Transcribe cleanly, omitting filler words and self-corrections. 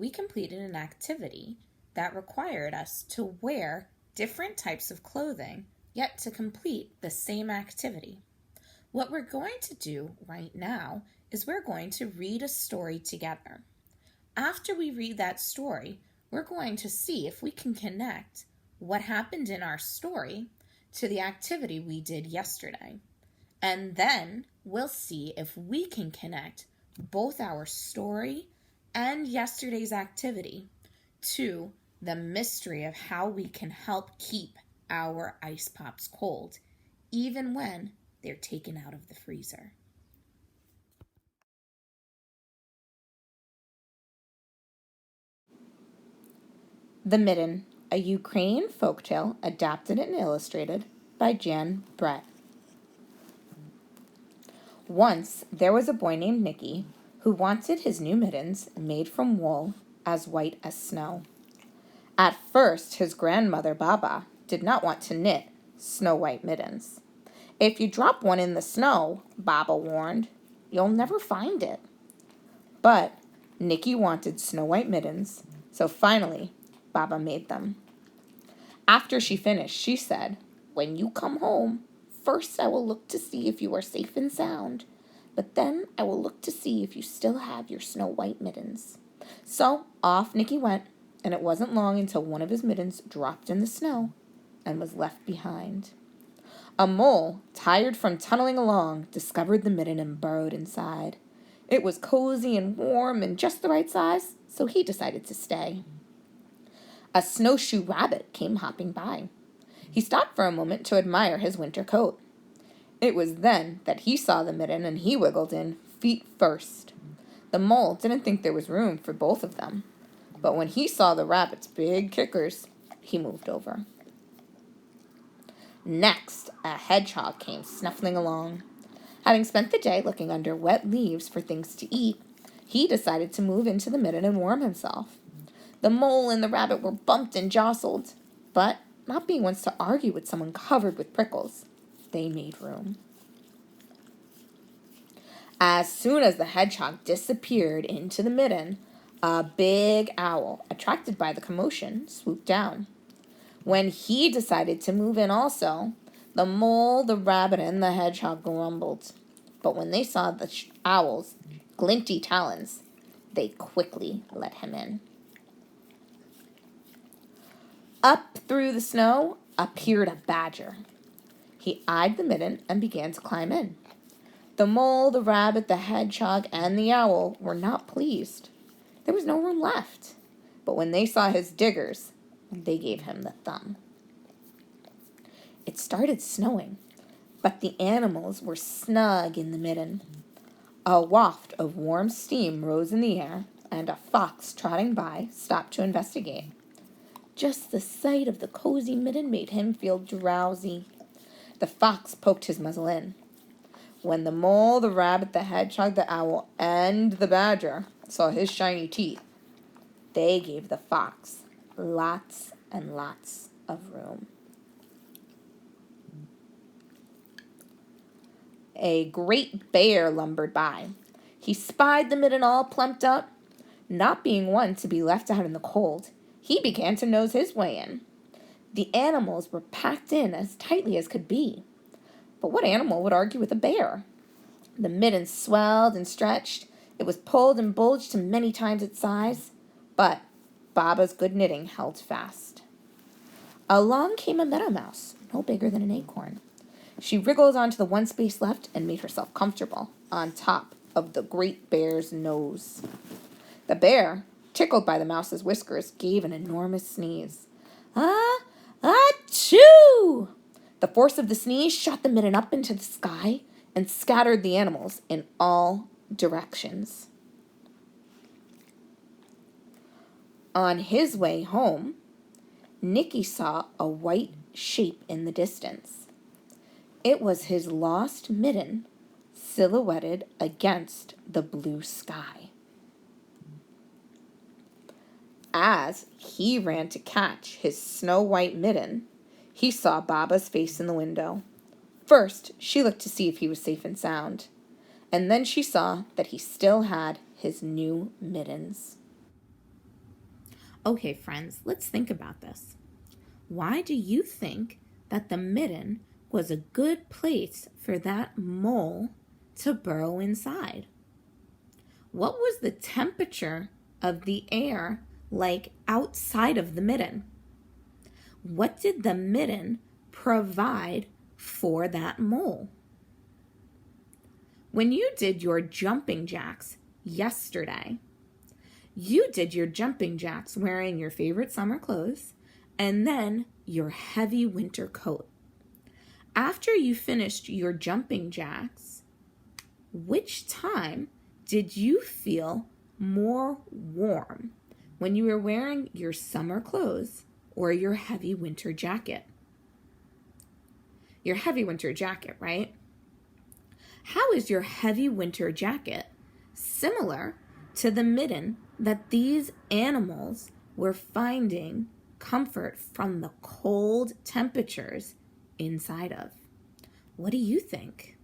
we completed an activity that required us to wear different types of clothing, yet to complete the same activity. What we're going to do right now is we're going to read a story together. After we read that story, we're going to see if we can connect what happened in our story to the activity we did yesterday. And then we'll see if we can connect both our story and yesterday's activity to the mystery of how we can help keep our ice pops cold, even when they're taken out of the freezer. The Mitten, a Ukrainian folktale adapted and illustrated by Jan Brett. Once there was a boy named Nicky who wanted his new mittens made from wool as white as snow. At first, his grandmother Baba did not want to knit snow-white mittens. If you drop one in the snow, Baba warned, you'll never find it. But Nicky wanted snow-white mittens, so finally Baba made them. After she finished, she said, when you come home, first I will look to see if you are safe and sound, but then I will look to see if you still have your snow-white mittens. So off Nicky went, and it wasn't long until one of his mittens dropped in the snow and was left behind. A mole, tired from tunneling along, discovered the mitten and burrowed inside. It was cozy and warm and just the right size, so he decided to stay. A snowshoe rabbit came hopping by. He stopped for a moment to admire his winter coat. It was then that he saw the mitten and he wiggled in, feet first. The mole didn't think there was room for both of them, but when he saw the rabbit's big kickers, he moved over. Next, a hedgehog came snuffling along. Having spent the day looking under wet leaves for things to eat, he decided to move into the mitten and warm himself. The mole and the rabbit were bumped and jostled, but not being ones to argue with someone covered with prickles, they made room. As soon as the hedgehog disappeared into the mitten, a big owl, attracted by the commotion, swooped down. When he decided to move in also, the mole, the rabbit, and the hedgehog grumbled. But when they saw the owl's glinty talons, they quickly let him in. Up through the snow appeared a badger. He eyed the mitten and began to climb in. The mole, the rabbit, the hedgehog, and the owl were not pleased. There was no room left. But when they saw his diggers, they gave him the thumb. It started snowing, but the animals were snug in the mitten. A waft of warm steam rose in the air, and a fox trotting by stopped to investigate. Just the sight of the cozy mitten made him feel drowsy. The fox poked his muzzle in. When the mole, the rabbit, the hedgehog, the owl, and the badger saw his shiny teeth, they gave the fox lots and lots of room. A great bear lumbered by. He spied the mitten all plumped up. Not being one to be left out in the cold, he began to nose his way in. The animals were packed in as tightly as could be. But what animal would argue with a bear? The mitten swelled and stretched. It was pulled and bulged to many times its size, but Baba's good knitting held fast. Along came a meadow mouse, no bigger than an acorn. She wriggled onto the one space left and made herself comfortable on top of the great bear's nose. The bear, tickled by the mouse's whiskers, gave an enormous sneeze. Achoo! The force of the sneeze shot the mitten up into the sky and scattered the animals in all directions. On his way home, Nicky saw a white shape in the distance. It was his lost mitten silhouetted against the blue sky. As he ran to catch his snow-white mitten, he saw Baba's face in the window. First, she looked to see if he was safe and sound, and then she saw that he still had his new mittens. Okay, friends, let's think about this. Why do you think that the mitten was a good place for that mole to burrow inside? What was the temperature of the air like outside of the mitten? What did the mitten provide for that mole? When you did your jumping jacks yesterday, you did your jumping jacks wearing your favorite summer clothes and then your heavy winter coat. After you finished your jumping jacks, which time did you feel more warm? When you were wearing your summer clothes or your heavy winter jacket? Your heavy winter jacket, right? How is your heavy winter jacket similar to the mitten that these animals were finding comfort from the cold temperatures inside of? What do you think?